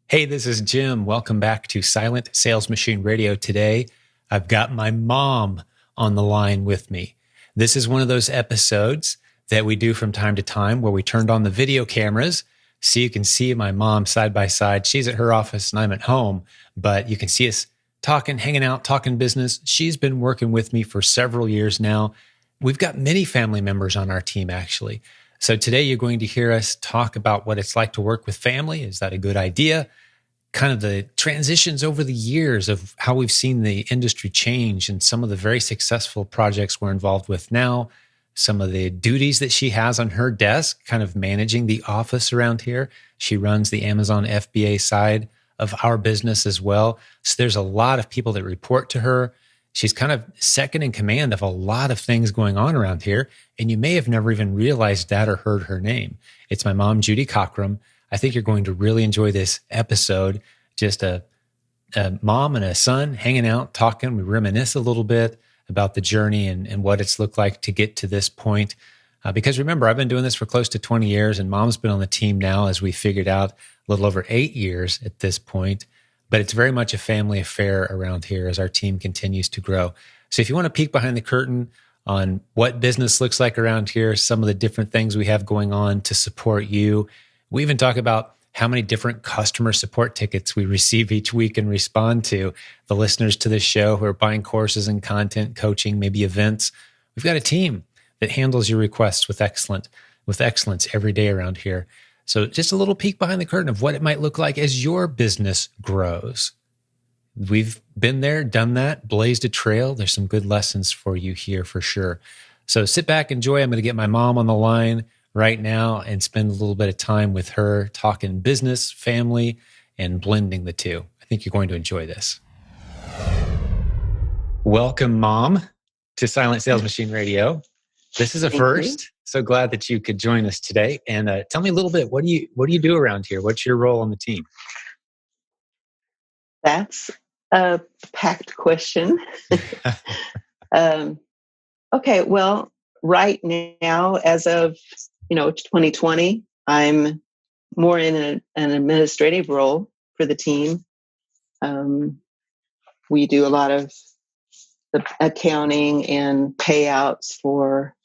Hey, this is Jim. Welcome back to Silent Sales Machine Radio. Today, I've got my mom on the line with me. This is one of those episodes that we do from time to time where we turned on the video cameras so you can see my mom side by side. She's at her office and I'm at home, but you can see us talking, hanging out, talking business. She's been working with me for several years now. We've got many family members on our team, actually. So today you're going to hear us talk about what it's like to work with family. Is that a good idea? Kind of the transitions over the years of how we've seen the industry change and some of the very successful projects we're involved with now, some of the duties that she has on her desk, kind of managing the office around here. She runs the Amazon FBA side of our business as well. So there's a lot of people that report to her. She's kind of second in command of a lot of things going on around here. And you may have never even realized that or heard her name. It's my mom, Judy Cockrum. I think you're going to really enjoy this episode. Just a mom and a son hanging out, talking. We reminisce a little bit about the journey and what it's looked like to get to this point. Because remember, I've been doing this for close to 20 years, and mom's been on the team now as we figured out a little over 8 years at this point. But it's very much a family affair around here as our team continues to grow. So if you want to peek behind the curtain on what business looks like around here, some of the different things we have going on to support you, we even talk about how many different customer support tickets we receive each week and respond to. The listeners to this show who are buying courses and content, coaching, maybe events. We've got a team that handles your requests with excellence every day around here. So just a little peek behind the curtain of what it might look like as your business grows. We've been there, done that, blazed a trail. There's some good lessons for you here for sure. So sit back, enjoy. I'm going to get my mom on the line right now and spend a little bit of time with her talking business, family, and blending the two. I think you're going to enjoy this. Welcome, Mom, to Silent Sales Machine Radio. This is a first. So glad that you could join us today. And tell me a little bit, what do you do around here? What's your role on the team? That's a packed question. Okay, well, right now, as of 2020, I'm more in an administrative role for the team. We do a lot of the accounting and payouts for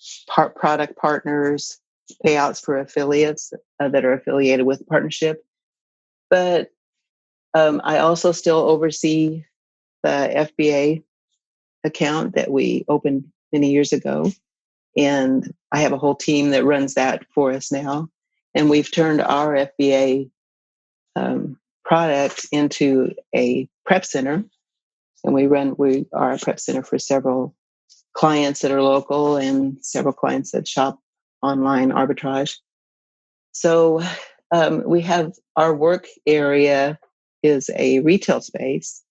product partners, payouts for affiliates that are affiliated with the partnership. But I also still oversee the FBA account that we opened many years ago. And I have a whole team that runs that for us now. And we've turned our FBA product into a prep center. And we are a prep center for several clients that are local and several clients that shop online arbitrage. So we have our work area is a retail space.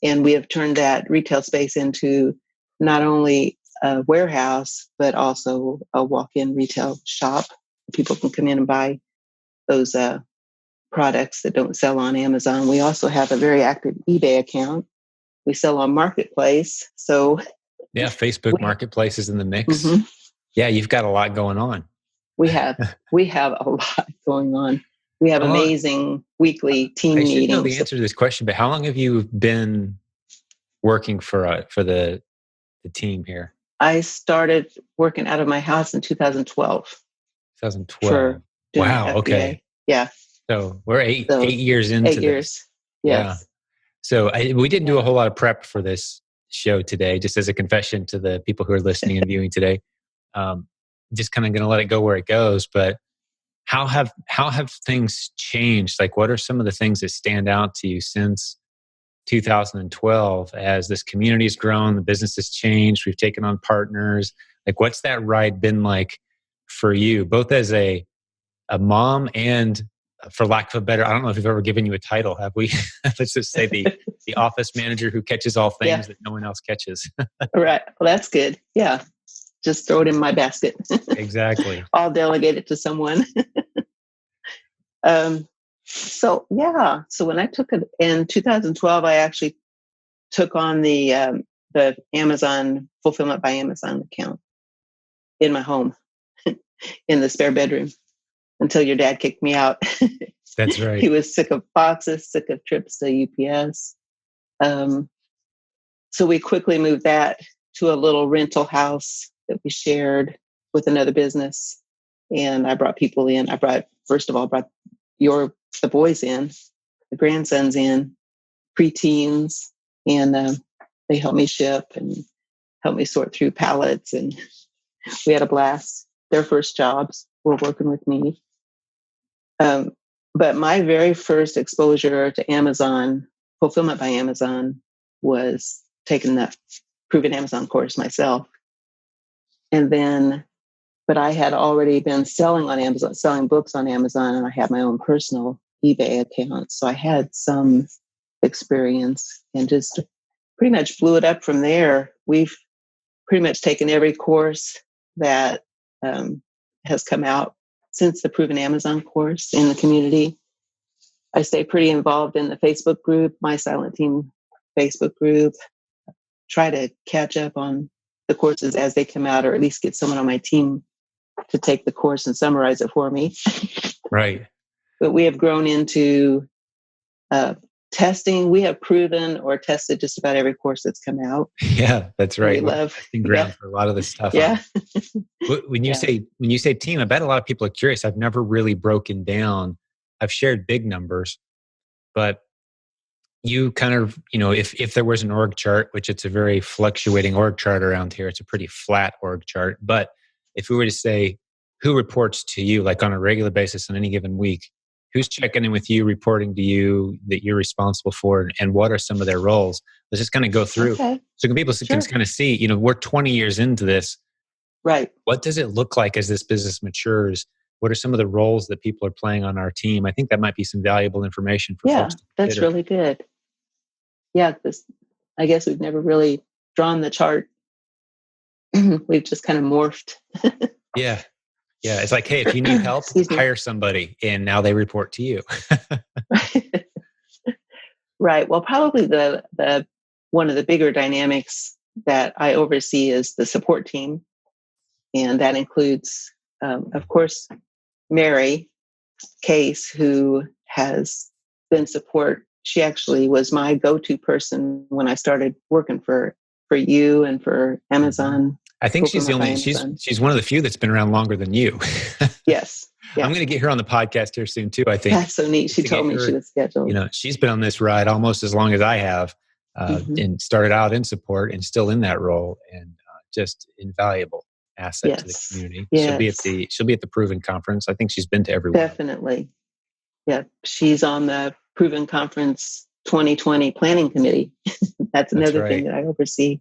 And we have turned that retail space into not only a warehouse, but also a walk-in retail shop. People can come in and buy those products that don't sell on Amazon. We also have a very active eBay account. We sell on Marketplace. So yeah, Facebook Marketplace is in the mix. Mm-hmm. Yeah, you've got a lot going on. We have a lot going on. We have amazing weekly team meetings. I should know the answer to this question, but how long have you been working for the team here? I started working out of my house in 2012. 2012. Wow. Okay. Yeah. So we're eight years into 8 years. Yes. Yeah. So we didn't do a whole lot of prep for this show today, just as a confession to the people who are listening and viewing today. Just kind of going to let it go where it goes. But how have things changed? Like, what are some of the things that stand out to you since 2012 as this community has grown, the business has changed, we've taken on partners? Like, what's that ride been like for you, both as a mom and, for lack of a better, I don't know if we've ever given you a title, have we? Let's just say the office manager who catches all things that no one else catches. Right. Well, that's good. Yeah. Just throw it in my basket. Exactly. I'll delegate it to someone. So when I took it in 2012, I actually took on the Amazon Fulfillment by Amazon account in my home, in the spare bedroom, until your dad kicked me out. That's right. He was sick of boxes, sick of trips to UPS. So we quickly moved that to a little rental house that we shared with another business. And I brought people in. First of all, brought the boys in, the grandsons in, preteens, and they helped me ship and helped me sort through pallets. And we had a blast. Their first jobs were working with me. But my very first exposure to Amazon, fulfillment by Amazon, was taking the Proven Amazon course myself. And then, but I had already been selling on Amazon, selling books on Amazon, and I had my own personal eBay account. So I had some experience and just pretty much blew it up from there. We've pretty much taken every course that has come out since the Proven Amazon course in the community. I stay pretty involved in the Facebook group, My Silent Team Facebook group. Try to catch up on the courses as they come out, or at least get someone on my team to take the course and summarize it for me. Right. But we have grown into testing. We have proven or tested just about every course that's come out. Yeah, that's right. We love testing ground for a lot of this stuff. Yeah. When you say team, I bet a lot of people are curious. I've never really broken down. I've shared big numbers, but you kind of, if there was an org chart, which it's a very fluctuating org chart around here, it's a pretty flat org chart. But if we were to say who reports to you, like on a regular basis on any given week, who's checking in with you, reporting to you that you're responsible for, and what are some of their roles? Let's just kind of go through. Okay. So can people can kind of see, we're 20 years into this. Right. What does it look like as this business matures? What are some of the roles that people are playing on our team? I think that might be some valuable information for folks to consider. That's really good. Yeah, I guess we've never really drawn the chart. We've just kind of morphed. Yeah. It's like, hey, if you need help, hire somebody, and now they report to you. Right. Well, probably the one of the bigger dynamics that I oversee is the support team, and that includes, of course, Mary Case, who has been support. She actually was my go-to person when I started working for you and for Amazon. I think she's she's one of the few that's been around longer than you. Yes. Yeah. I'm going to get her on the podcast here soon too. I think that's so neat. She told me she was scheduled. She's been on this ride almost as long as I have, and started out in support and still in that role, and just invaluable asset to the community. Yes. She'll be at the Proven Conference. I think she's been to every one. Definitely. Yeah. She's on the Proven Conference 2020 planning committee. That's another thing that I oversee.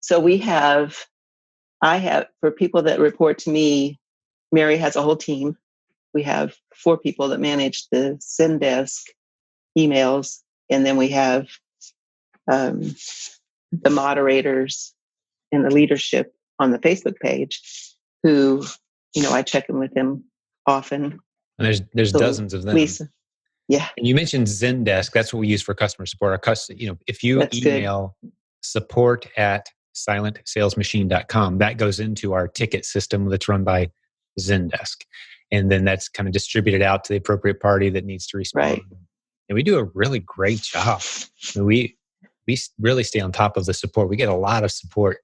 So I have, for people that report to me, Mary has a whole team. We have 4 people that manage the Zendesk emails. And then we have the moderators and the leadership on the Facebook page who, I check in with them often. And there's dozens of them. Lisa. Yeah. And you mentioned Zendesk. That's what we use for customer support. If you email support at silentsalesmachine.com, that goes into our ticket system that's run by Zendesk. And then that's kind of distributed out to the appropriate party that needs to respond. Right. And we do a really great job. We really stay on top of the support. We get a lot of support.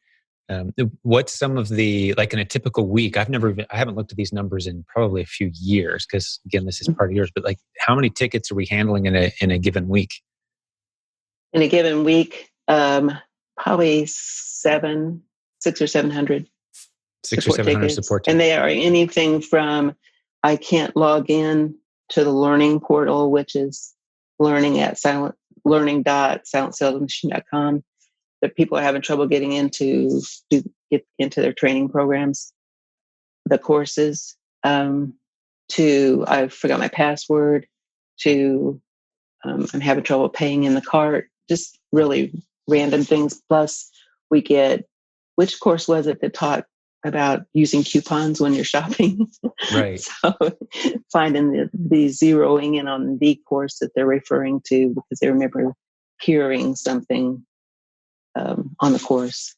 What's some of the, like in a typical week, I haven't looked at these numbers in probably a few years, because again, this is part of yours, but like how many tickets are we handling in a given week? In a given week, probably 600 or 700. 600 or 700 support tickets. And they are anything from, I can't log in to the learning portal, which is learning.silentsalesmachine.com. That people are having trouble getting into their training programs, the courses, to I forgot my password, to I'm having trouble paying in the cart, just really random things. Plus we get, which course was it that taught about using coupons when you're shopping? Right. So finding the zeroing in on the course that they're referring to because they remember hearing something on the course,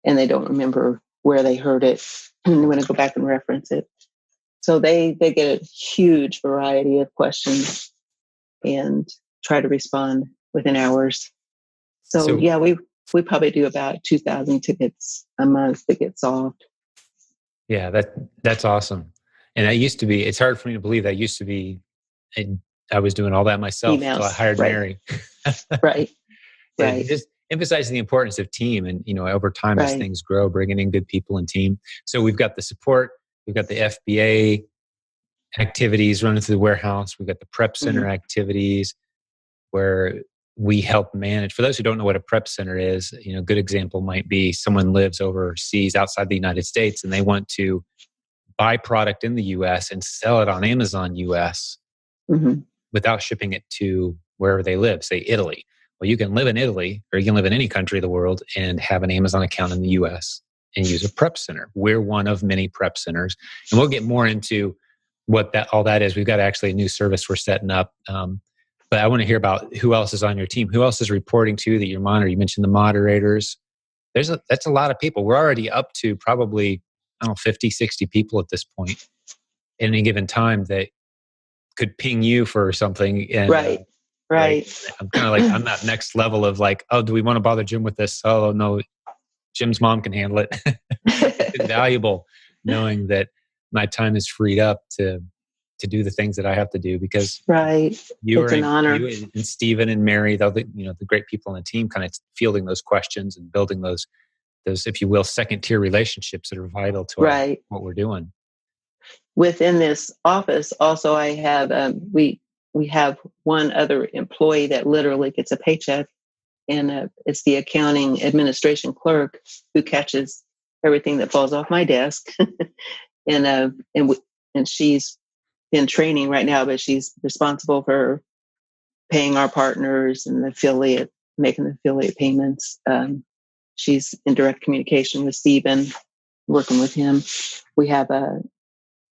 and they don't remember where they heard it, and they want to go back and reference it. So they get a huge variety of questions and try to respond within hours. So So yeah, we probably do about 2,000 tickets a month that get solved. yeah, that's awesome. And that used to be, it's hard for me to believe that used to be, and I was doing all that myself until I Emails, hired right, Mary. right, And right, just emphasizing the importance of team and, over time as right. things grow, bringing in good people and team. So we've got the support, we've got the FBA activities running through the warehouse, we've got the prep Mm-hmm. center activities where we help manage. For those who don't know what a prep center is, a good example might be someone lives overseas outside the United States and they want to buy product in the US and sell it on Amazon US Mm-hmm. without shipping it to wherever they live, say Italy. Well, you can live in Italy or you can live in any country of the world and have an Amazon account in the US and use a prep center. We're one of many prep centers. And we'll get more into what all that is. We've got actually a new service we're setting up. But I want to hear about who else is on your team, who else is reporting to that you're monitoring. You mentioned the moderators. That's a lot of people. We're already up to probably, I don't know, 50, 60 people at this point at any given time that could ping you for something. And Right, right, right. I'm kind of like, I'm that next level of like, oh, do we want to bother Jim with this? Oh no, Jim's mom can handle it. It's invaluable knowing that my time is freed up to do the things that I have to do because Right. It's an honor. you and Stephen and Mary, the great people on the team, kind of fielding those questions and building those, if you will, second tier relationships that are vital to Right. what we're doing. Within this office, also, I have we have one other employee that literally gets a paycheck, and it's the accounting administration clerk who catches everything that falls off my desk, and she's in training right now, but she's responsible for paying our partners and the affiliate, making the affiliate payments. She's in direct communication with Stephen, working with him. We have a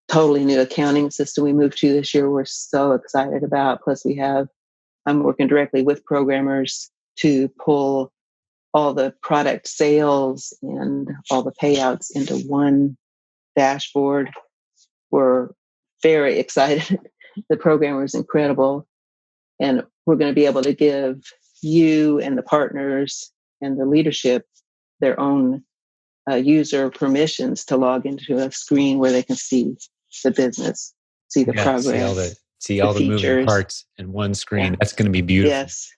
totally new accounting system we moved to this year. We're so excited about. Plus, I'm working directly with programmers to pull all the product sales and all the payouts into one dashboard. We're very excited. The programmer is incredible. And we're going to be able to give you and the partners and the leadership their own user permissions to log into a screen where they can see the business, see the progress, see the all the moving features. parts in one screen. Yeah. That's going to be beautiful. Yes.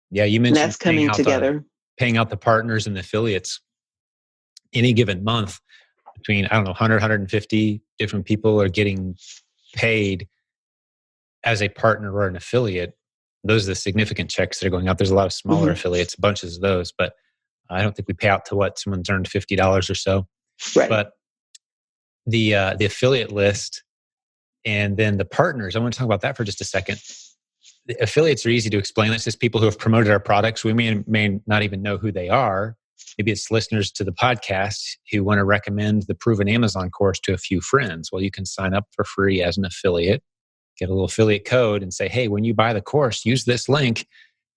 Yeah, you And mentioned that's coming together. paying out the partners and the affiliates. Any given month, between, I don't know, 100, 150 different people are getting paid as a partner or an affiliate. Those are the significant checks that are going out. There's a lot of smaller affiliates, bunches of those, but I don't think we pay out to what someone's earned $50 or so. Right. But the affiliate list and then the partners, I want to talk about that for just a second. The affiliates are easy to explain. That's just people who have promoted our products. We may not even know who they are. Maybe it's listeners to the podcast who want to recommend the Proven Amazon course to a few friends. Well, you can sign up for free as an affiliate, get a little affiliate code and say, hey, when you buy the course, use this link.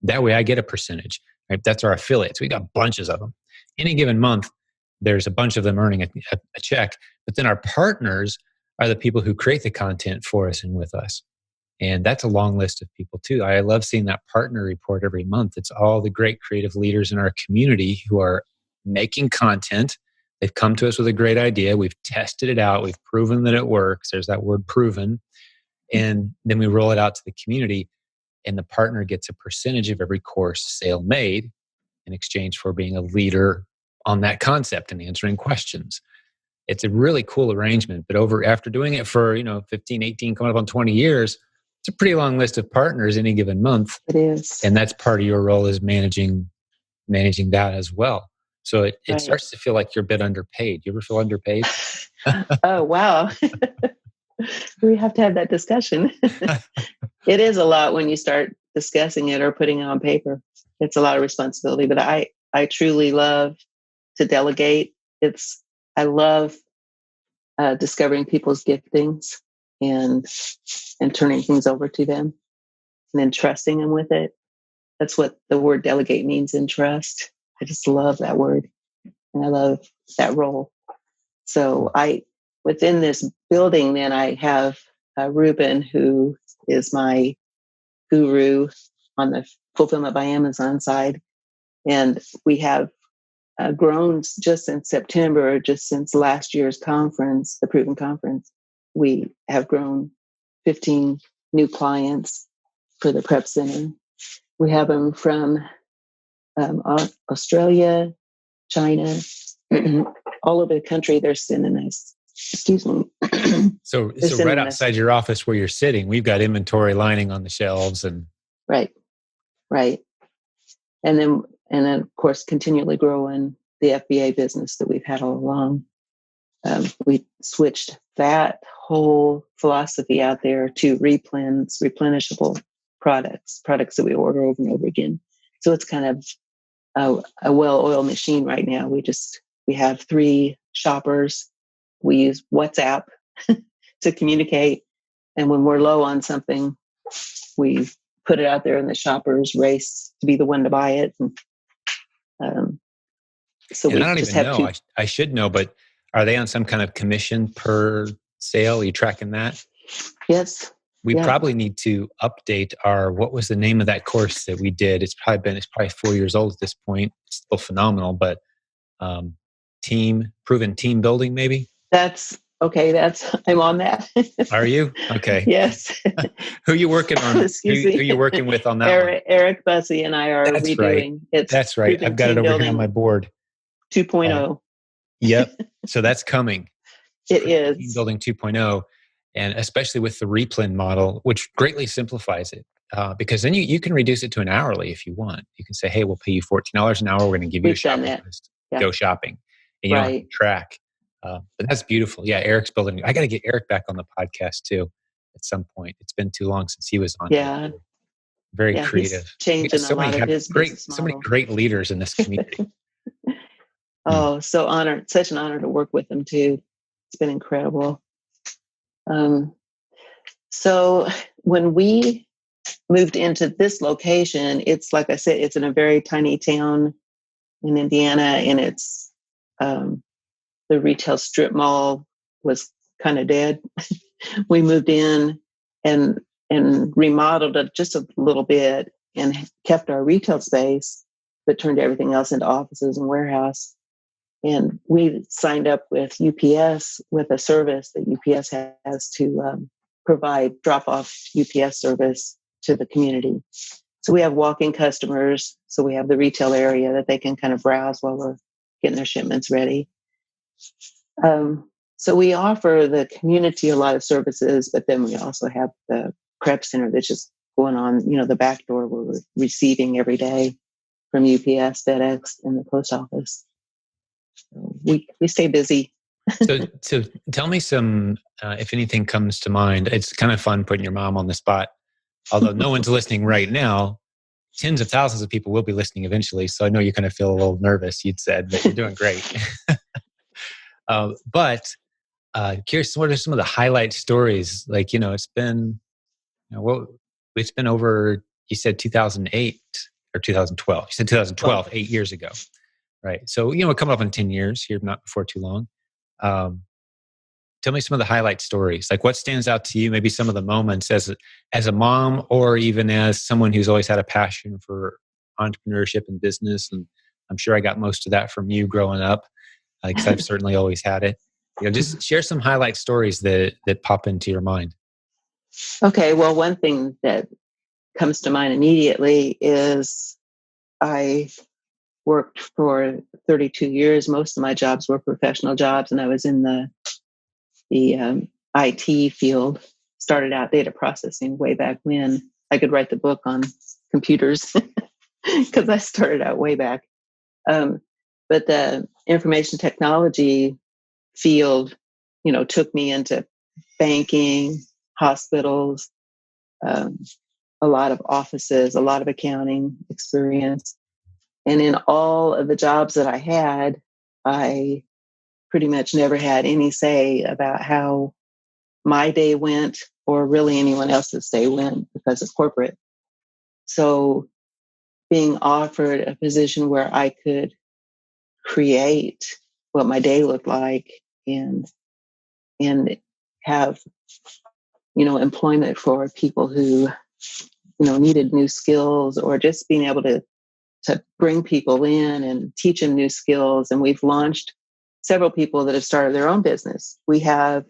That way I get a percentage. Right? That's our affiliates. We got bunches of them. Any given month, there's a bunch of them earning a check. But then our partners are the people who create the content for us and with us. And that's a long list of people too. I love seeing that partner report every month. It's all the great creative leaders in our community who are making content. They've come to us with a great idea. We've tested it out. We've proven that it works. There's that word proven. And then we roll it out to the community, and the partner gets a percentage of every course sale made in exchange for being a leader on that concept and answering questions. It's a really cool arrangement. But after doing it for 15, 18, coming up on 20 years, it's a pretty long list of partners any given month. It is. And that's part of your role is managing that as well. So it Right. starts to feel like you're a bit underpaid. You ever feel underpaid? Oh, wow. We have to have that discussion. It is a lot when you start discussing it or putting it on paper. It's a lot of responsibility, but I truly love to delegate. I love discovering people's giftings and turning things over to them and then trusting them with it. That's what the word delegate means, in trust. I just love that word and I love that role. So within this building, then I have Ruben, who is my guru on the Fulfillment by Amazon side. And we have grown just since September, just since last year's conference, the Proven Conference. We have grown 15 new clients for the Prep Center. We have them from Australia, China, all over the country. They're sending us. Excuse me. So right outside your office where you're sitting, we've got inventory lining on the shelves, and right, and then of course continually growing the FBA business that we've had all along. We switched that whole philosophy out there to replenishable products that we order over and over again. So it's kind of a well-oiled machine right now. We have 3 shoppers. We use WhatsApp to communicate. And when we're low on something, we put it out there and the shoppers race to be the one to buy it. And, so and we I don't just even have know. I should know, but are they on some kind of commission per sale? Are you tracking that? Yes. We probably need to update what was the name of that course that we did? It's probably 4 years old at this point. It's still phenomenal, but proven team building, maybe? That's okay. I'm on that. Are you? Okay. Yes. Who are you working on? Excuse me. Who are you working with on that one? Eric Bussey and I are That's redoing. Right. It's That's right. I've got it over here on my board. 2.0. Yep. So that's coming. It is. Team building 2.0. And especially with the replen model, which greatly simplifies it. Because then you can reduce it to an hourly if you want. You can say, hey, we'll pay you $14 an hour. We're going to give you a shopping list. Yeah. Go shopping. And you don't have to track. But that's beautiful. Yeah, Eric's building. I got to get Eric back on the podcast too at some point. It's been too long since he was on. Yeah. Very creative. He's changing a lot of his business model. So many great leaders in this community. Oh, so honored. Such an honor to work with them too. It's been incredible. So when we moved into this location, it's like I said, it's in a very tiny town in Indiana, and it's the retail strip mall was kind of dead. We moved in and remodeled it just a little bit and kept our retail space, but turned everything else into offices and warehouse. And we signed up with UPS with a service that UPS has to provide drop-off UPS service to the community. So we have walk-in customers. So we have the retail area that they can kind of browse while we're getting their shipments ready. So we offer the community a lot of services, but then we also have the prep center that's just going on, the back door where we're receiving every day from UPS, FedEx, and the post office. So we stay busy. So tell me some, if anything comes to mind. It's kind of fun putting your mom on the spot. Although no one's listening right now, tens of thousands of people will be listening eventually. So I know you're going to feel a little nervous, you'd said, but you're doing great. But curious, what are some of the highlight stories? Like, it's been, it's been over, you said 2008 or 2012. You said 2012, 8 years ago. Right. So, we're coming up on 10 years here, not before too long. Tell me some of the highlight stories. Like, what stands out to you? Maybe some of the moments as a mom, or even as someone who's always had a passion for entrepreneurship and business. And I'm sure I got most of that from you growing up, because I've certainly always had it. Just share some highlight stories that pop into your mind. Okay. Well, one thing that comes to mind immediately is I worked for 32 years. Most of my jobs were professional jobs, and I was in the IT field. Started out data processing way back when. I could write the book on computers because I started out way back. But the information technology field, took me into banking, hospitals, a lot of offices, a lot of accounting experience. And in all of the jobs that I had, I pretty much never had any say about how my day went or really anyone else's day went because of corporate. So being offered a position where I could create what my day looked like and and have, employment for people who, needed new skills, or just being able to bring people in and teach them new skills. And we've launched several people that have started their own business. We have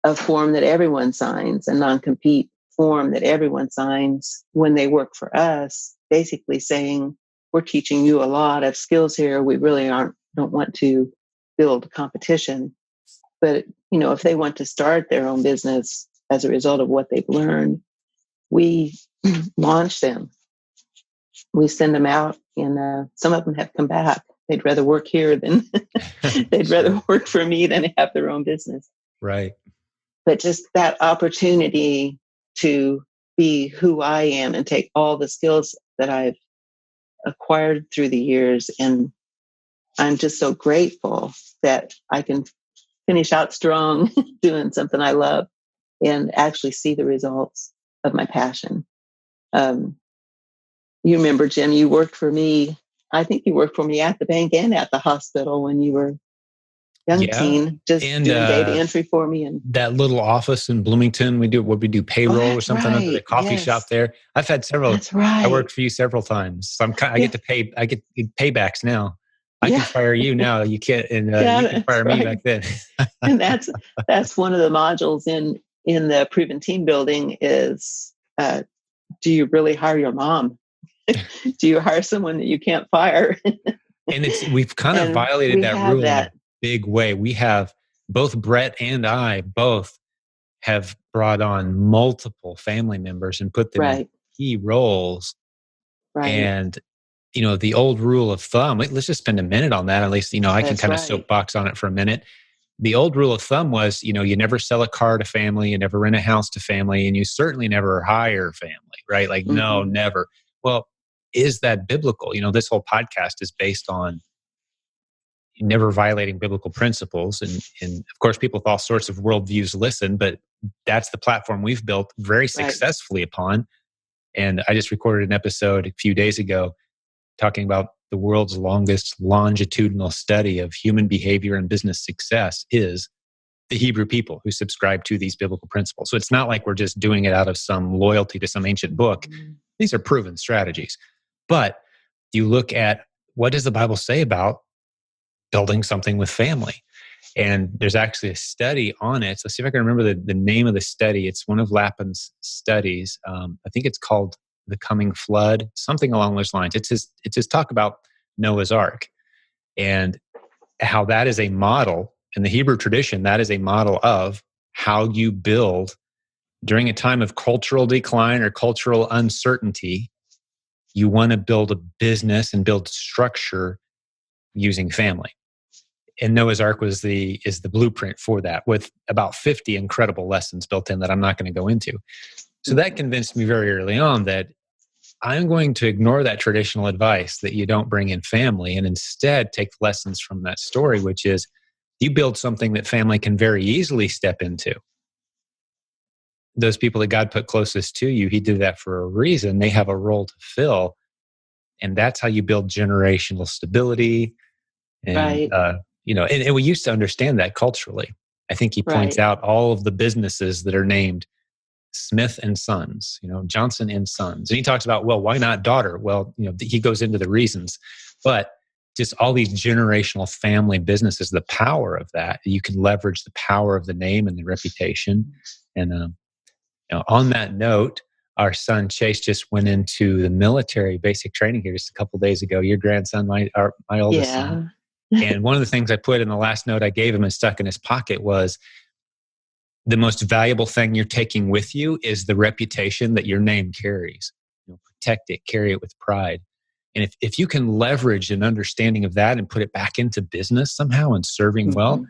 a form that everyone signs, a non-compete form that everyone signs when they work for us, basically saying, we're teaching you a lot of skills here. We really don't want to build competition. But, if they want to start their own business as a result of what they've learned, we launch them. We send them out, and some of them have come back. They'd rather work here than they'd rather work for me than have their own business. Right. But just that opportunity to be who I am and take all the skills that I've acquired through the years. And I'm just so grateful that I can finish out strong doing something I love and actually see the results of my passion. You remember, Jim, you worked for me. I think you worked for me at the bank and at the hospital when you were young teen, just doing data entry for me. And that little office in Bloomington, we do payroll or something under the coffee shop there. I've had several. That's right. I worked for you several times, so I get to pay. I get paybacks now. I can fire you now. You can't, and you can fire me back then. And that's one of the modules in the proven team building is, do you really hire your mom? Do you hire someone that you can't fire? And we've kind of violated that rule in a big way. We have, both Brett and I both have brought on multiple family members and put them in key roles. Right. And, the old rule of thumb, let's just spend a minute on that. At least, I can kind of soapbox on it for a minute. The old rule of thumb was, you never sell a car to family, you never rent a house to family, and you certainly never hire family, right? Like, no, never. Well, is that biblical? This whole podcast is based on never violating biblical principles. And of course, people with all sorts of worldviews listen, but that's the platform we've built very successfully upon. And I just recorded an episode a few days ago talking about the world's longest longitudinal study of human behavior and business success is the Hebrew people who subscribe to these biblical principles. So it's not like we're just doing it out of some loyalty to some ancient book. These are proven strategies. But you look at, what does the Bible say about building something with family? And there's actually a study on it. So see if I can remember the name of the study. It's one of Lapin's studies. I think it's called The Coming Flood, something along those lines. It's his talk about Noah's Ark and how that is a model in the Hebrew tradition. That is a model of how you build during a time of cultural decline or cultural uncertainty. You want to build a business and build structure using family. And Noah's Ark is the blueprint for that, with about 50 incredible lessons built in that I'm not going to go into. So that convinced me very early on that I'm going to ignore that traditional advice that you don't bring in family and instead take lessons from that story, which is you build something that family can very easily step into. Those people that God put closest to you, he did that for a reason. They have a role to fill. And that's how you build generational stability. And, and we used to understand that culturally. I think he points out all of the businesses that are named Smith and Sons, Johnson and Sons. And he talks about, well, why not daughter? Well, he goes into the reasons, but just all these generational family businesses, the power of that, you can leverage the power of the name and the reputation. And, on that note, our son Chase just went into the military basic training here just a couple of days ago. Your grandson, my oldest son. And one of the things I put in the last note I gave him and stuck in his pocket was, the most valuable thing you're taking with you is the reputation that your name carries. Protect it, carry it with pride. And if you can leverage an understanding of that and put it back into business somehow and serving well,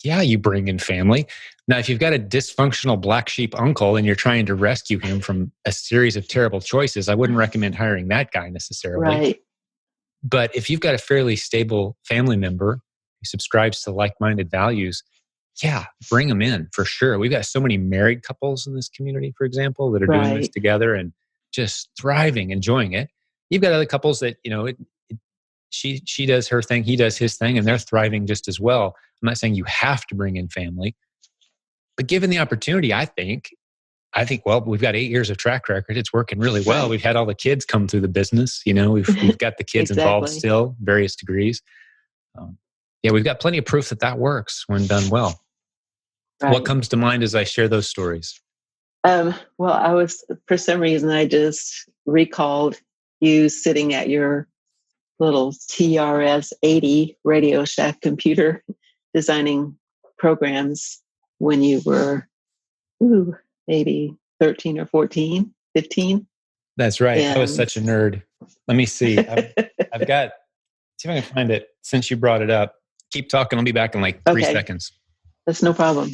you bring in family. Now, if you've got a dysfunctional black sheep uncle and you're trying to rescue him from a series of terrible choices, I wouldn't recommend hiring that guy necessarily. Right. But if you've got a fairly stable family member who subscribes to like-minded values, bring them in for sure. We've got so many married couples in this community, for example, that are doing this together and just thriving, enjoying it. You've got other couples that, she does her thing, he does his thing, and they're thriving just as well. I'm not saying you have to bring in family, but given the opportunity, I think, well, we've got 8 years of track record. It's working really well. Right. We've had all the kids come through the business. We've got the kids involved Exactly. still, various degrees. Yeah, we've got plenty of proof that works when done well. Right. What comes to mind as I share those stories? Well, for some reason, I just recalled you sitting at your little TRS-80 Radio Shack computer designing programs when you were maybe 13 or 14, 15. That's right. I was such a nerd. Let me see. I've got, see if I can find it since you brought it up. Keep talking. I'll be back in like 3 seconds. That's no problem.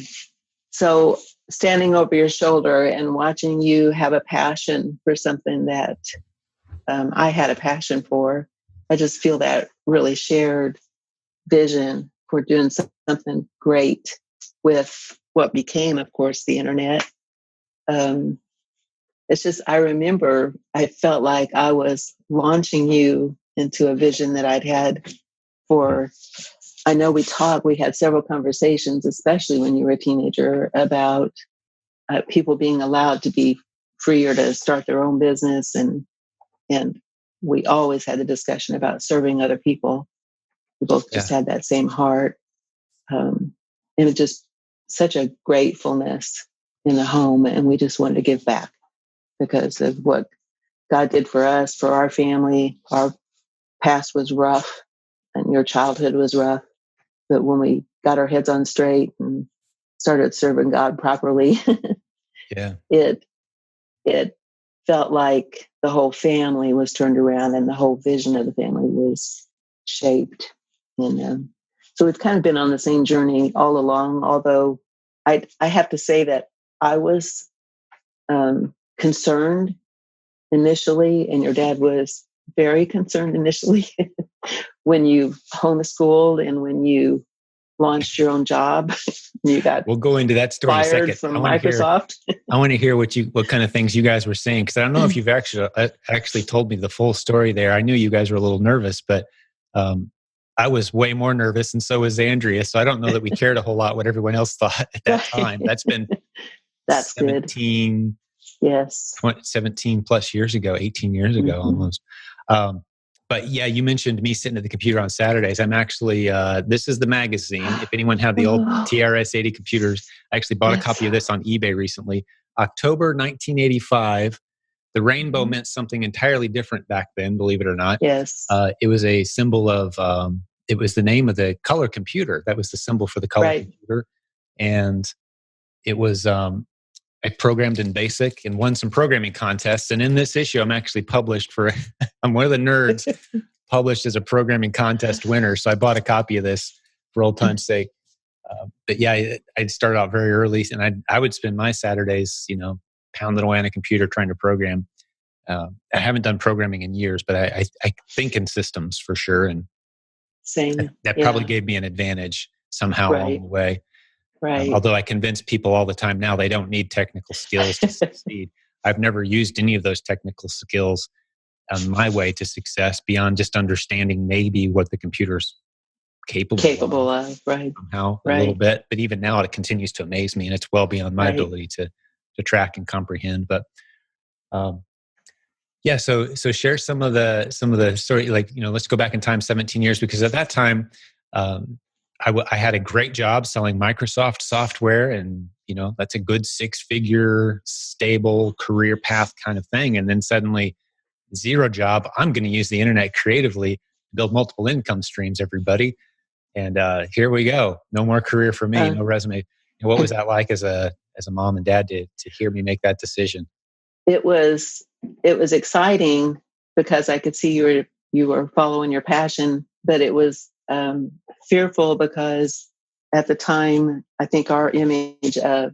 So standing over your shoulder and watching you have a passion for something that I had a passion for, I just feel that really shared vision for doing something great with what became, of course, the internet. It's just, I remember I felt like I was launching you into a vision that I'd had for, I know we had several conversations, especially when you were a teenager, about people being allowed to be freer to start their own business. And we always had the discussion about serving other people. We both just had that same heart. And it was just such a gratefulness in the home. And we just wanted to give back because of what God did for us, for our family. Our past was rough and your childhood was rough. But when we got our heads on straight and started serving God properly, it felt like the whole family was turned around and the whole vision of the family was shaped. And so we've kind of been on the same journey all along, although I have to say that I was concerned initially, and your dad was very concerned initially when you homeschooled and when you launched your own job. You got we'll go into that story in a second. From Microsoft. I want to hear what kind of things you guys were saying, because I don't know if you've actually told me the full story there. I knew you guys were a little nervous, but I was way more nervous, and so was Andrea. So I don't know that we cared a whole lot what everyone else thought at that time. That's been 17, good. Yes, 17 plus years ago, 18 years ago almost. But yeah, you mentioned me sitting at the computer on Saturdays. I'm actually, this is the magazine. If anyone had the old TRS-80 computers, I actually bought a copy of this on eBay recently. October 1985. The rainbow meant something entirely different back then, believe it or not. Yes. It was a symbol of, it was the name of the color computer. That was the symbol for the color computer. And it was, I programmed in BASIC and won some programming contests. And in this issue, I'm actually published for, I'm one of the nerds published as a programming contest winner. So I bought a copy of this for old time's sake. But yeah, I started out very early, and I would spend my Saturdays, pounding away on a computer trying to program. I haven't done programming in years, but I think in systems for sure. And same. That probably gave me an advantage somehow along the way. Right. Although I convince people all the time now they don't need technical skills to succeed. I've never used any of those technical skills on my way to success beyond just understanding maybe what the computer's capable of, right? Somehow a little bit, but even now it continues to amaze me, and it's well beyond my ability to track and comprehend. But so share some of the story. Like let's go back in time 17 years, because at that time. I had a great job selling Microsoft software, and that's a good 6-figure stable career path kind of thing. And then suddenly, zero job. I'm going to use the internet creatively to build multiple income streams, everybody. And here we go. No more career for me. No resume. And what was that like as a mom and dad to hear me make that decision? It was exciting because I could see you were following your passion, but it was fearful because at the time, I think our image of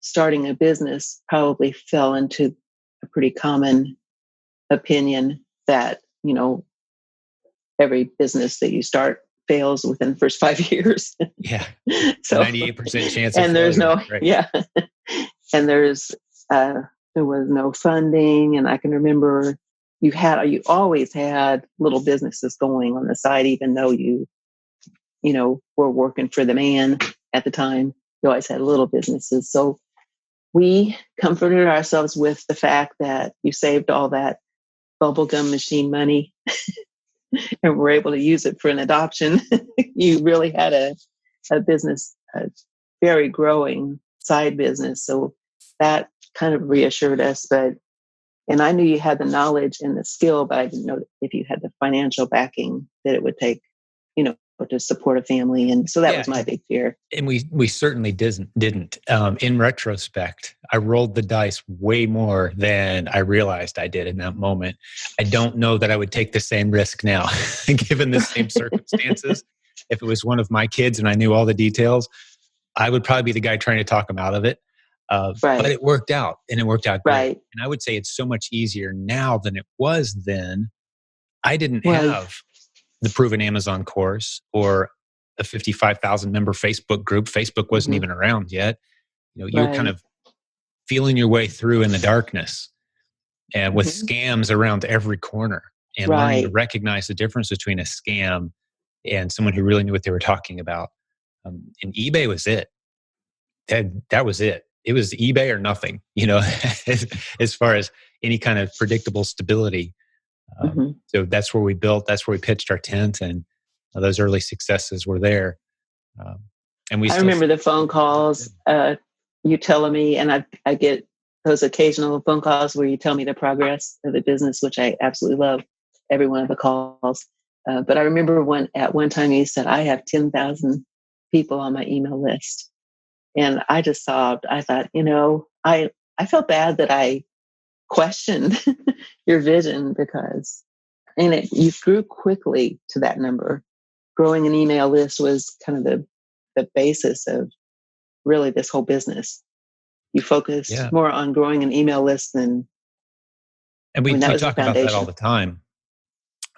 starting a business probably fell into a pretty common opinion that, every business that you start fails within the first 5 years. Yeah. So 98% chance. And there's and there was no funding. And I can remember, you always had little businesses going on the side, even though you were working for the man at the time. You always had little businesses. So we comforted ourselves with the fact that you saved all that bubblegum machine money and were able to use it for an adoption. You really had a business, a very growing side business. So that kind of reassured us. And I knew you had the knowledge and the skill, but I didn't know if you had the financial backing that it would take, to support a family. And so that was my big fear. And we certainly didn't. In retrospect, I rolled the dice way more than I realized I did in that moment. I don't know that I would take the same risk now, given the same circumstances. If it was one of my kids and I knew all the details, I would probably be the guy trying to talk them out of it. But it worked out, and it worked out great. Right. And I would say it's so much easier now than it was then. I didn't have the Proven Amazon course or a 55,000 member Facebook group. Facebook wasn't even around yet. You were kind of feeling your way through in the darkness and with scams around every corner, and learning to recognize the difference between a scam and someone who really knew what they were talking about. And eBay was it. That was it. It was eBay or nothing, as far as any kind of predictable stability. So that's where we built, that's where we pitched our tent, and those early successes were there. And I remember the phone calls, you telling me, and I get those occasional phone calls where you tell me the progress of the business, which I absolutely love every one of the calls. But I remember at one time you said, I have 10,000 people on my email list. And I just sobbed. I thought, I felt bad that I questioned your vision, because you grew quickly to that number. Growing an email list was kind of the basis of really this whole business. You focused more on growing an email list than. And we talk about that all the time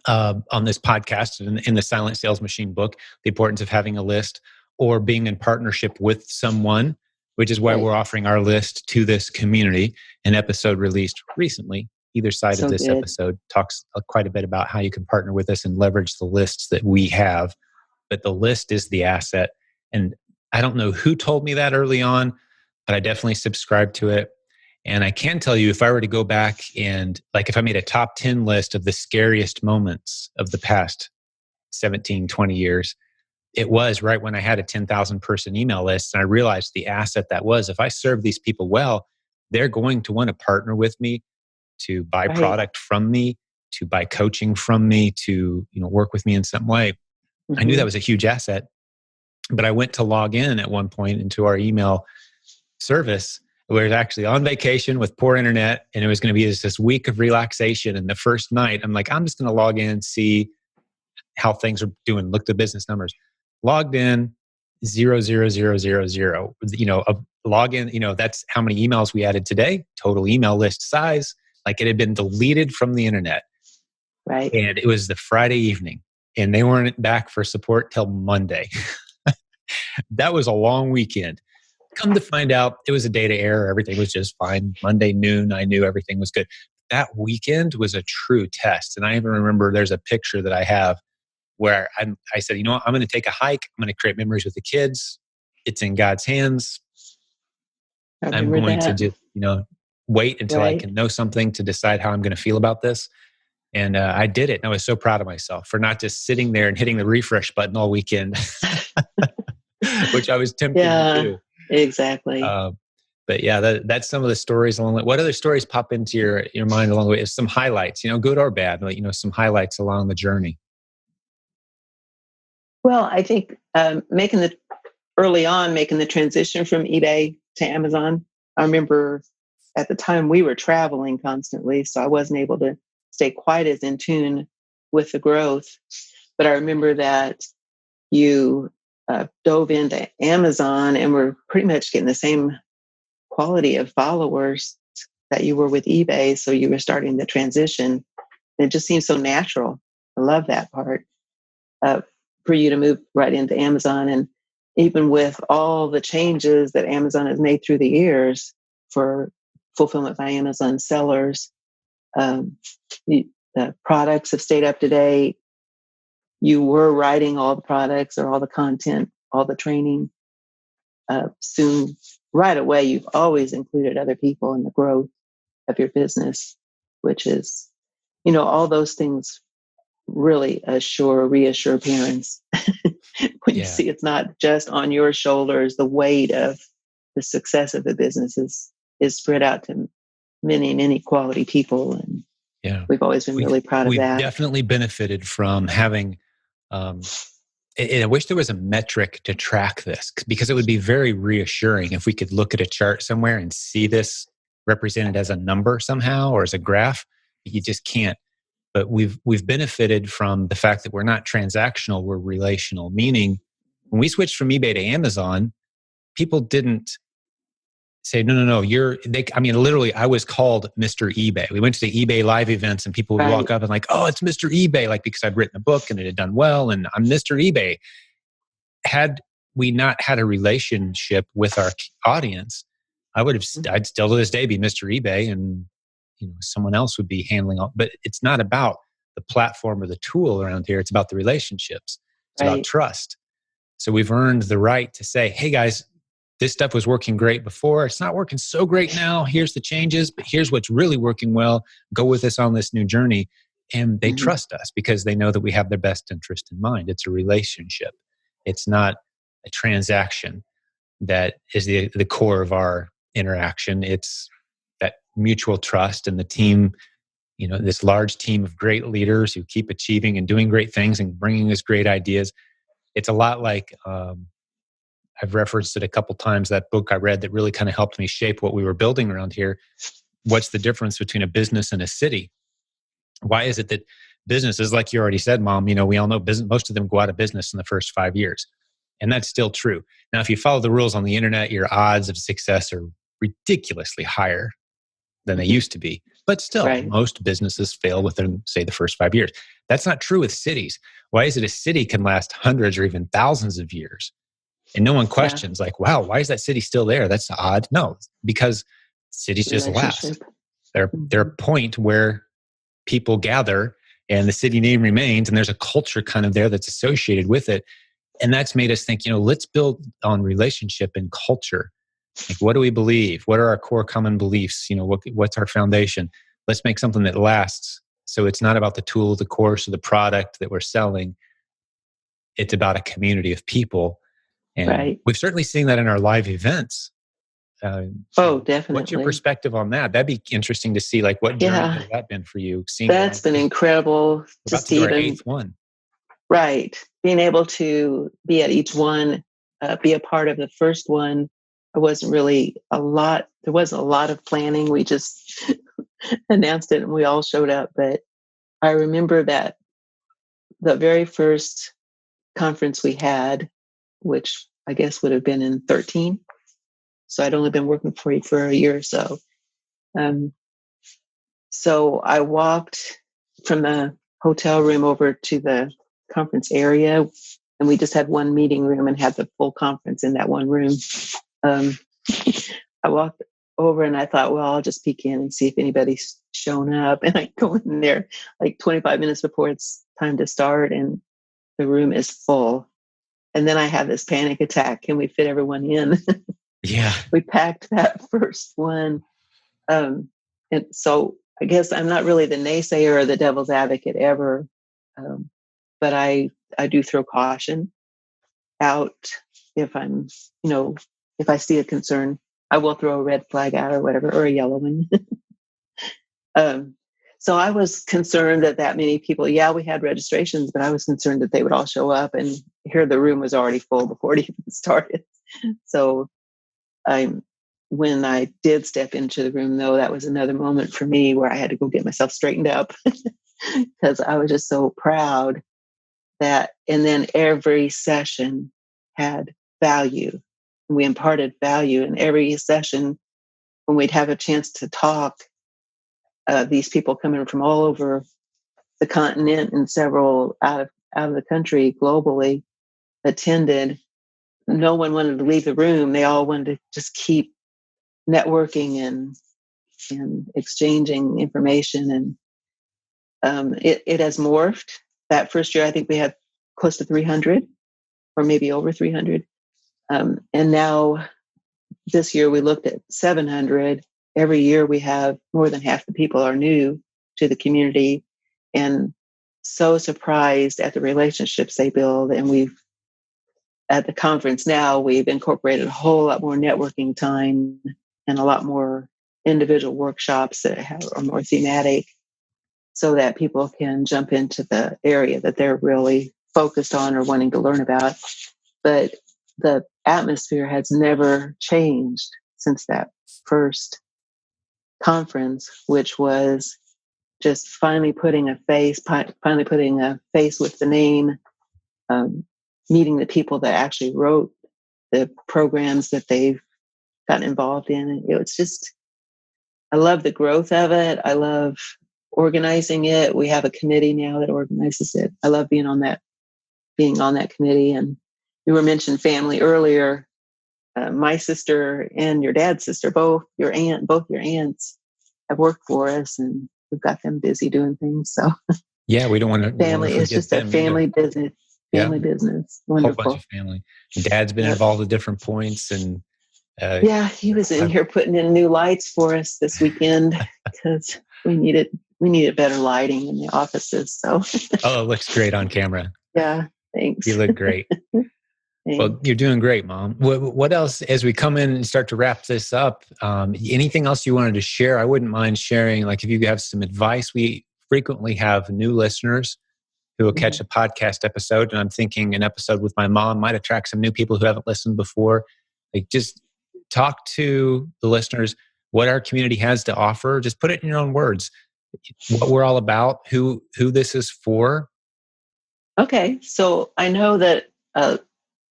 on this podcast and in the Silent Sales Machine book, the importance of having a list or being in partnership with someone, which is why we're offering our list to this community. An episode released recently, either side of this episode talks quite a bit about how you can partner with us and leverage the lists that we have. But the list is the asset. And I don't know who told me that early on, but I definitely subscribe to it. And I can tell you, if I were to go back and if I made a top 10 list of the scariest moments of the past 17, 20 years, it was right when I had a 10,000 person email list. And I realized the asset that was, if I serve these people well, they're going to want to partner with me, to buy product from me, to buy coaching from me, to work with me in some way. I knew that was a huge asset. But I went to log in at one point into our email service. We were actually on vacation with poor internet, and it was going to be this week of relaxation. And the first night, I'm like, I'm just going to log in and see how things are doing, look at the business numbers. Logged in, 00000. Log in, that's how many emails we added today, total email list size. It had been deleted from the internet. Right. And it was the Friday evening, and they weren't back for support till Monday. That was a long weekend. Come to find out, it was a data error. Everything was just fine. Monday noon, I knew everything was good. That weekend was a true test. And I even remember there's a picture that I have where I said, I'm going to take a hike. I'm going to create memories with the kids. It's in God's hands. I'm going to just, wait until I can know something to decide how I'm going to feel about this. And I did it. And I was so proud of myself for not just sitting there and hitting the refresh button all weekend, which I was tempted to do. Exactly. But yeah, that's some of the stories along the way. What other stories pop into your mind along the way? Some highlights, good or bad, some highlights along the journey. Well, I think making the transition from eBay to Amazon. I remember at the time we were traveling constantly, so I wasn't able to stay quite as in tune with the growth. But I remember that you dove into Amazon and were pretty much getting the same quality of followers that you were with eBay. So you were starting the transition. It just seems so natural. I love that part for you to move right into Amazon. And even with all the changes that Amazon has made through the years for Fulfillment by Amazon sellers, the products have stayed up to date. You were writing all the products or all the content, all the training. Soon, right away, you've always included other people in the growth of your business, which is, all those things really reassure parents when you Yeah. see it's not just on your shoulders. The weight of the success of the business is spread out to many, many quality people. And Yeah. we've always been really proud of We've that. definitely benefited from having, and I wish there was a metric to track this, because it would be very reassuring if we could look at a chart somewhere and see this represented as a number somehow or as a graph. You just can't. But we've benefited from the fact that we're not transactional, we're relational. Meaning, when we switched from eBay to Amazon, people didn't say, no, literally, I was called Mr. eBay. We went to the eBay live events and people would Right. walk up and like, oh, it's Mr. eBay, like because I'd written a book and it had done well and I'm Mr. eBay. Had we not had a relationship with our audience, I'd still to this day be Mr. eBay, and someone else would be handling all. But it's not about the platform or the tool around here. It's about the relationships. It's about Right. trust. So we've earned the right to say, hey guys, this stuff was working great before. It's not working so great now. Here's the changes, but here's what's really working well. Go with us on this new journey. And they trust us because they know that we have their best interest in mind. It's a relationship. It's not a transaction that is the core of our interaction. It's that mutual trust and the team, this large team of great leaders who keep achieving and doing great things and bringing us great ideas. It's a lot like, I've referenced it a couple times, that book I read that really kind of helped me shape what we were building around here. What's the difference between a business and a city? Why is it that businesses, like you already said, Mom, we all know business, most of them go out of business in the first 5 years. And that's still true. Now, if you follow the rules on the internet, your odds of success are ridiculously higher than they used to be. But still, Right. most businesses fail within, say, the first 5 years. That's not true with cities. Why is it a city can last hundreds or even thousands of years? And no one questions, like, wow, why is that city still there? That's odd. No, because cities just last. They're a point where people gather and the city name remains, and there's a culture kind of there that's associated with it. And that's made us think, let's build on relationship and culture. Like, what do we believe? What are our core common beliefs? What's our foundation? Let's make something that lasts. So it's not about the tool, the course, or the product that we're selling. It's about a community of people. And we've certainly seen that in our live events. Definitely. What's your perspective on that? That'd be interesting to see. Like, what journey has that been for you? That's been incredible to see our 8th one. Right. Being able to be at each one, be a part of the first one. There wasn't a lot of planning. We just announced it and we all showed up. But I remember that the very first conference we had, which I guess would have been in 2013. So I'd only been working for you for a year or so. So I walked from the hotel room over to the conference area, and we just had one meeting room and had the full conference in that one room. I walked over and I thought, well, I'll just peek in and see if anybody's shown up. And I go in there like 25 minutes before it's time to start, and the room is full. And then I have this panic attack. Can we fit everyone in? Yeah. We packed that first one. And so I guess I'm not really the naysayer or the devil's advocate ever. But I do throw caution out if I'm, if I see a concern. I will throw a red flag out or whatever, or a yellow one. So I was concerned that many people, we had registrations, but I was concerned that they would all show up, and here the room was already full before it even started. So when I did step into the room, though, that was another moment for me where I had to go get myself straightened up because I was just so proud and then every session had value. We imparted value in every session. When we'd have a chance to talk, these people coming from all over the continent and several out of the country globally attended. No one wanted to leave the room. They all wanted to just keep networking and exchanging information. And It has morphed. That first year, I think we had close to 300 or maybe over 300. And now this year we looked at 700. Every year we have more than half the people are new to the community, and so surprised at the relationships they build. And at the conference now, we've incorporated a whole lot more networking time and a lot more individual workshops that are more thematic, so that people can jump into the area that they're really focused on or wanting to learn about. But the atmosphere has never changed since that first conference, which was just finally putting a face with the name, meeting the people that actually wrote the programs that they've gotten involved in. It's just, I love the growth of it. I love organizing it. We have a committee now that organizes it. I love being on that committee. And you were mentioning family earlier. My sister and your dad's sister, both your aunts have worked for us, and we've got them busy doing things. So yeah, we don't want to family. It's just a family either. business. Family business. Wonderful. Whole bunch of family. Dad's been involved at different points, and he was in here putting in new lights for us this weekend because we needed better lighting in the offices. So it looks great on camera. Yeah, thanks. You look great. Well, you're doing great, Mom. What else, as we come in and start to wrap this up, anything else you wanted to share? I wouldn't mind sharing, like if you have some advice. We frequently have new listeners who will catch a podcast episode, and I'm thinking an episode with my mom might attract some new people who haven't listened before. Like, just talk to the listeners what our community has to offer. Just put it in your own words, what we're all about, who this is for. Okay, so I know that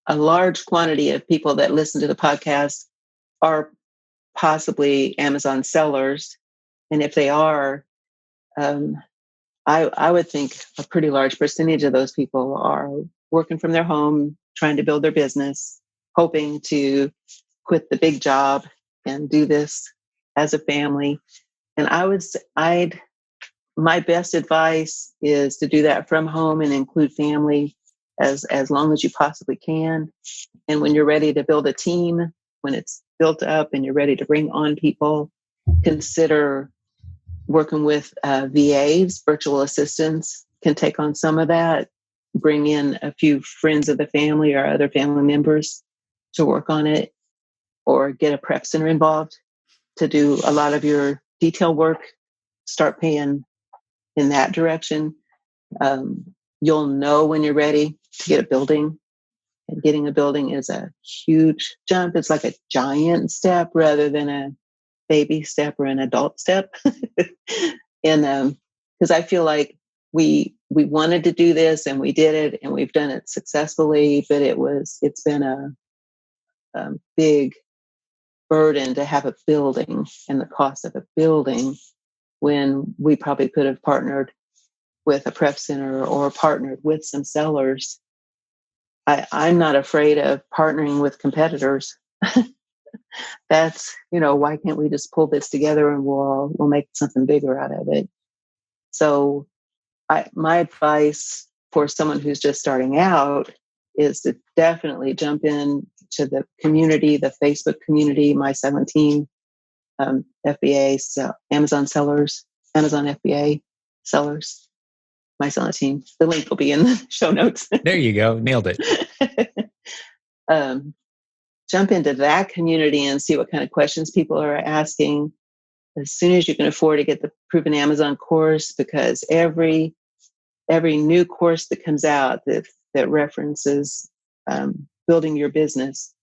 a large quantity of people that listen to the podcast are possibly Amazon sellers. And if they are, I would think a pretty large percentage of those people are working from their home, trying to build their business, hoping to quit the big job and do this as a family. And my best advice is to do that from home and include family as long as you possibly can. And when you're ready to build a team, when it's built up and you're ready to bring on people, consider working with VAs, virtual assistants, can take on some of that. Bring in a few friends of the family or other family members to work on it, or get a prep center involved to do a lot of your detail work. Start paying in that direction. You'll know when you're ready to get a building. And getting a building is a huge jump. It's like a giant step rather than a baby step or an adult step. And because I feel like we wanted to do this and we did it and we've done it successfully, but it's been a big burden to have a building and the cost of a building, when we probably could have partnered with a prep center or partnered with some sellers. I'm not afraid of partnering with competitors. That's, why can't we just pull this together and we'll make something bigger out of it? So my advice for someone who's just starting out is to definitely jump in to the community, the Facebook community, My Silent Team, FBA, so Amazon sellers, Amazon FBA sellers, My Silent Team. The link will be in the show notes. There you go. Nailed it. Jump into that community and see what kind of questions people are asking as soon as you can afford to get the Proven Amazon course, because every new course that comes out that references building your business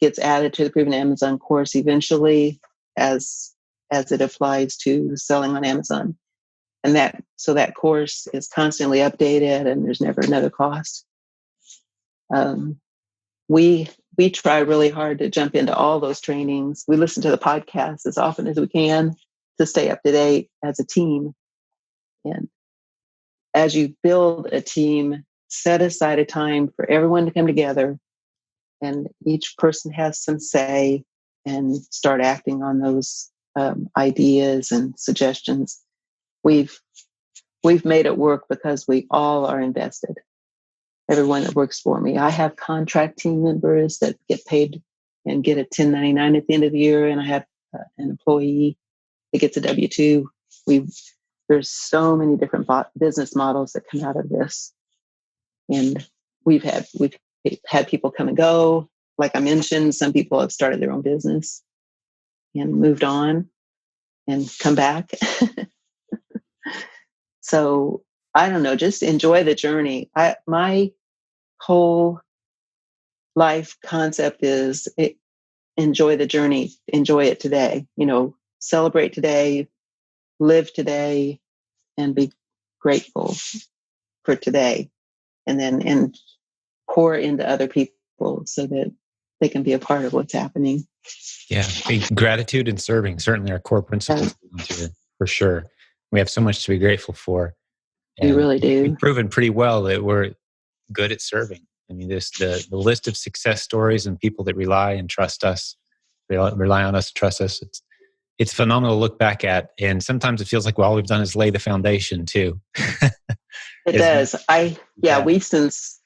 gets added to the Proven Amazon course eventually as it applies to selling on Amazon. And that course is constantly updated and there's never another cost. We try really hard to jump into all those trainings. We listen to the podcast as often as we can to stay up to date as a team. And as you build a team, set aside a time for everyone to come together, and each person has some say, and start acting on those ideas and suggestions. We've we've made it work because we all are invested. Everyone that works for me. I have contract team members that get paid and get a 1099 at the end of the year, and I have an employee that gets a W-2. There's so many different business models that come out of this, and we've had people come and go. Like I mentioned, some people have started their own business and moved on and come back. So I don't know, just enjoy the journey. My whole life concept is enjoy the journey, enjoy it today, celebrate today, live today, and be grateful for today, and pour into other people so that they can be a part of what's happening. Yeah, gratitude and serving certainly are core principles here, for sure. We have so much to be grateful for. And we really do. We've proven pretty well that we're good at serving. I mean, the list of success stories and people that rely and trust us, rely on us, trust us. It's phenomenal to look back at, and sometimes it feels like all we've done is lay the foundation too. It does. We sense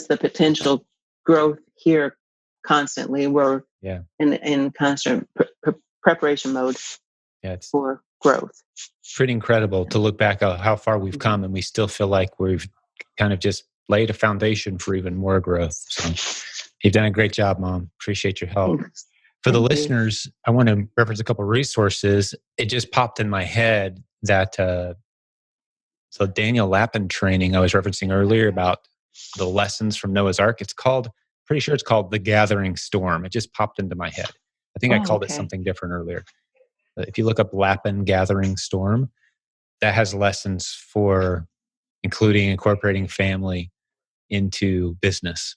the potential growth here constantly. We're in constant preparation mode for growth. Pretty incredible to look back at how far we've come, and we still feel like we've kind of just laid a foundation for even more growth. So you've done a great job, Mom. Appreciate your help. Thanks. For the listeners, I want to reference a couple of resources. It just popped in my head that so Daniel Lapin training I was referencing earlier about the lessons from Noah's Ark. Pretty sure it's called The Gathering Storm. It just popped into my head. I think I called it something different earlier. But if you look up Lapin Gathering Storm, that has lessons for incorporating family into business.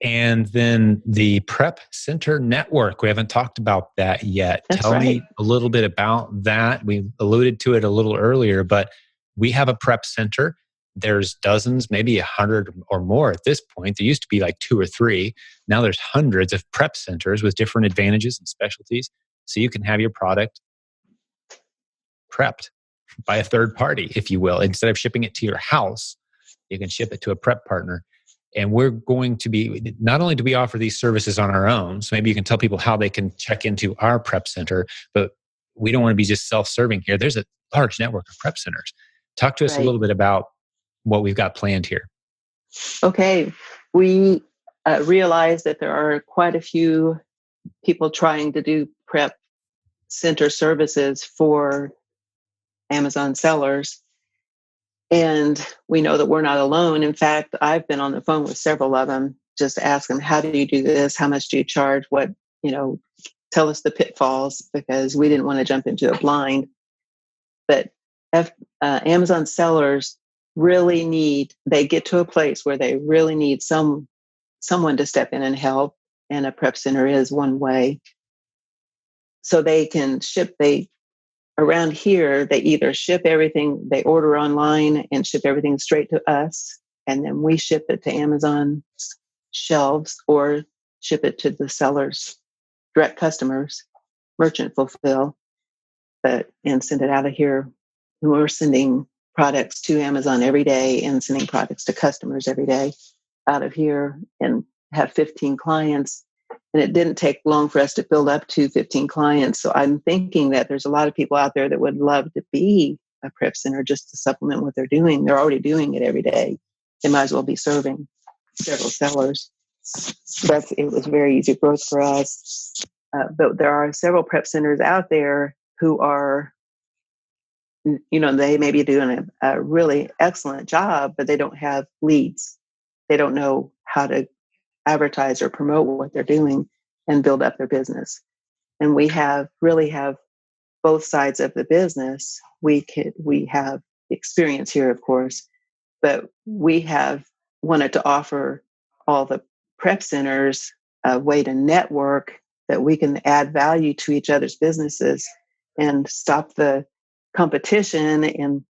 And then the Prep Center Network. We haven't talked about that yet. Tell me a little bit about that. We alluded to it a little earlier, but we have a prep center. There's dozens, maybe 100 or more at this point. There used to be like 2 or 3. Now there's hundreds of prep centers with different advantages and specialties. So you can have your product prepped by a third party, if you will. Instead of shipping it to your house, you can ship it to a prep partner. And we're going to be, not only do we offer these services on our own, so maybe you can tell people how they can check into our prep center, but we don't want to be just self-serving here. There's a large network of prep centers. Talk to us a little bit about what we've got planned here. Okay. We realize that there are quite a few people trying to do prep center services for Amazon sellers. And we know that we're not alone. In fact, I've been on the phone with several of them, just ask them, how do you do this? How much do you charge? Tell us the pitfalls, because we didn't want to jump into a blind. But Amazon sellers they get to a place where they really need someone to step in and help. And a prep center is one way. So they can ship, around here, they either ship everything, they order online and ship everything straight to us, and then we ship it to Amazon shelves or ship it to the sellers, direct customers, merchant fulfill, and send it out of here. And we're sending products to Amazon every day and sending products to customers every day out of here, and have 15 clients. And it didn't take long for us to build up to 15 clients. So I'm thinking that there's a lot of people out there that would love to be a prep center just to supplement what they're doing. They're already doing it every day. They might as well be serving several sellers. So it was very easy growth for us. But there are several prep centers out there who are, they may be doing a really excellent job, but they don't have leads. They don't know how to advertise or promote what they're doing and build up their business. And we really have both sides of the business. We have experience here, of course, but we have wanted to offer all the prep centers a way to network that we can add value to each other's businesses and stop the competition and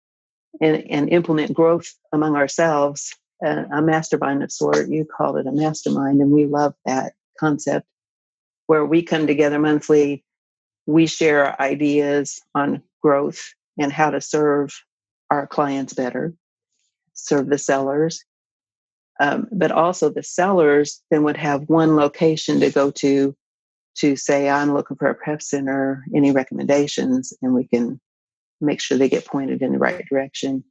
implement growth among ourselves. A mastermind of sort. You call it a mastermind, and we love that concept, where we come together monthly. We share ideas on growth and how to serve our clients better, serve the sellers. But also the sellers then would have one location to go to say, I'm looking for a prep center, any recommendations, and we can make sure they get pointed in the right direction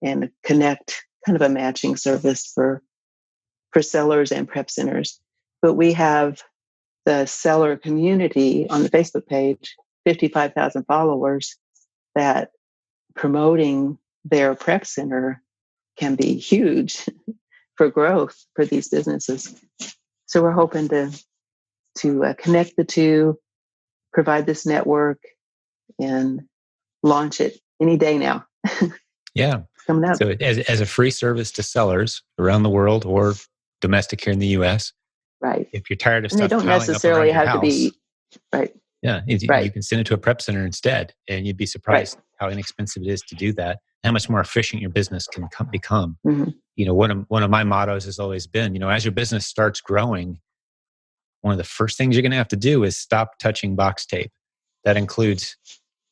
and connect, kind of a matching service for sellers and prep centers. But we have the seller community on the Facebook page, 55,000 followers, that promoting their prep center can be huge for growth for these businesses. So we're hoping to connect the two, provide this network, and launch it any day now. Yeah. Coming up. So as a free service to sellers around the world or domestic here in the U.S., right. If you're tired of and they stuff don't piling up necessarily around your have house, to be right. Yeah, right. you can send it to a prep center instead, and you'd be surprised how inexpensive it is to do that. How much more efficient your business can become. Mm-hmm. One of my mottos has always been, as your business starts growing, one of the first things you're going to have to do is stop touching box tape. That includes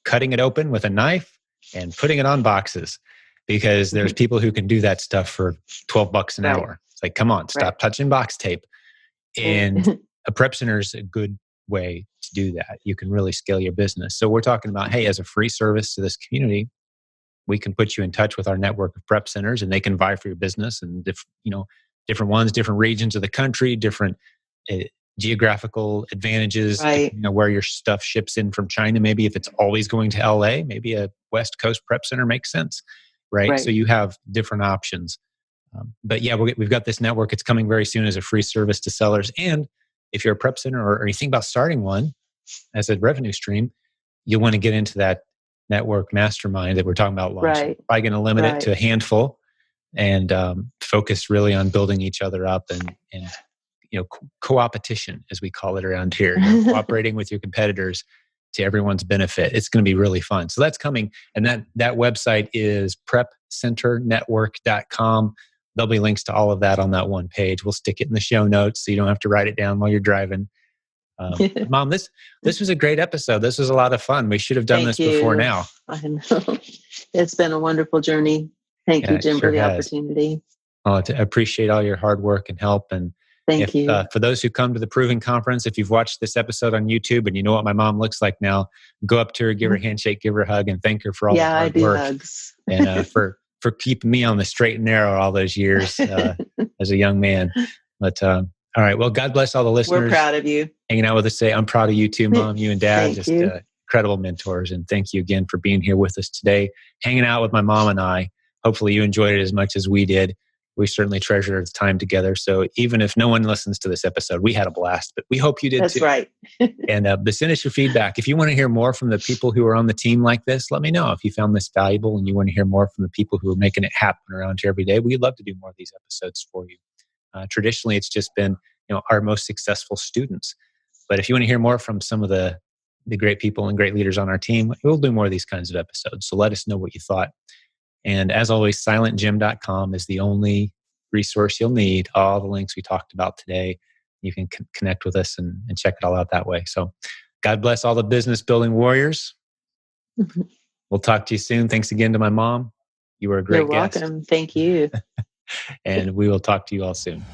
cutting it open with a knife and putting it on boxes, because there's people who can do that stuff for $12 an hour. It's like, come on, stop touching box tape. And a prep center is a good way to do that. You can really scale your business. So we're talking about, hey, as a free service to this community, we can put you in touch with our network of prep centers, and they can vie for your business. And different ones, different regions of the country, different geographical advantages. Where your stuff ships in from China. Maybe if it's always going to LA, maybe a West Coast prep center makes sense, right? So you have different options. But yeah, we've got this network. It's coming very soon as a free service to sellers. And if you're a prep center or you think about starting one as a revenue stream, you'll want to get into that network mastermind that we're talking about launching. Probably going to limit it to a handful and focus really on building each other up and co-opetition, as we call it around here, cooperating with your competitors to everyone's benefit. It's going to be really fun. So that's coming. And that website is prepcenternetwork.com. There'll be links to all of that on that one page. We'll stick it in the show notes so you don't have to write it down while you're driving. Mom, this was a great episode. This was a lot of fun. We should have done this before now. I know. It's been a wonderful journey. Thank you, Jim, for the opportunity. I appreciate all your hard work and help. And Thank you. For those who come to the Proving Conference, if you've watched this episode on YouTube and you know what my mom looks like now, go up to her, give her a handshake, give her a hug, and thank her for all the hard work. Hugs. And for keeping me on the straight and narrow all those years as a young man. But all right, well, God bless all the listeners. We're proud of you. Hanging out with us today. I'm proud of you too, Mom. You and Dad, just incredible mentors. And thank you again for being here with us today, hanging out with my mom and I. Hopefully you enjoyed it as much as we did. We certainly treasured our time together. So even if no one listens to this episode, we had a blast, but we hope you did too. That's right. And send us your feedback. If you want to hear more from the people who are on the team like this, let me know. If you found this valuable and you want to hear more from the people who are making it happen around here every day, we'd love to do more of these episodes for you. Traditionally, it's just been our most successful students. But if you want to hear more from some of the great people and great leaders on our team, we'll do more of these kinds of episodes. So let us know what you thought. And as always, silentjim.com is the only resource you'll need. All the links we talked about today, you can connect with us and check it all out that way. So God bless all the business building warriors. We'll talk to you soon. Thanks again to my mom. You were a great guest. You're welcome. Thank you. And we will talk to you all soon.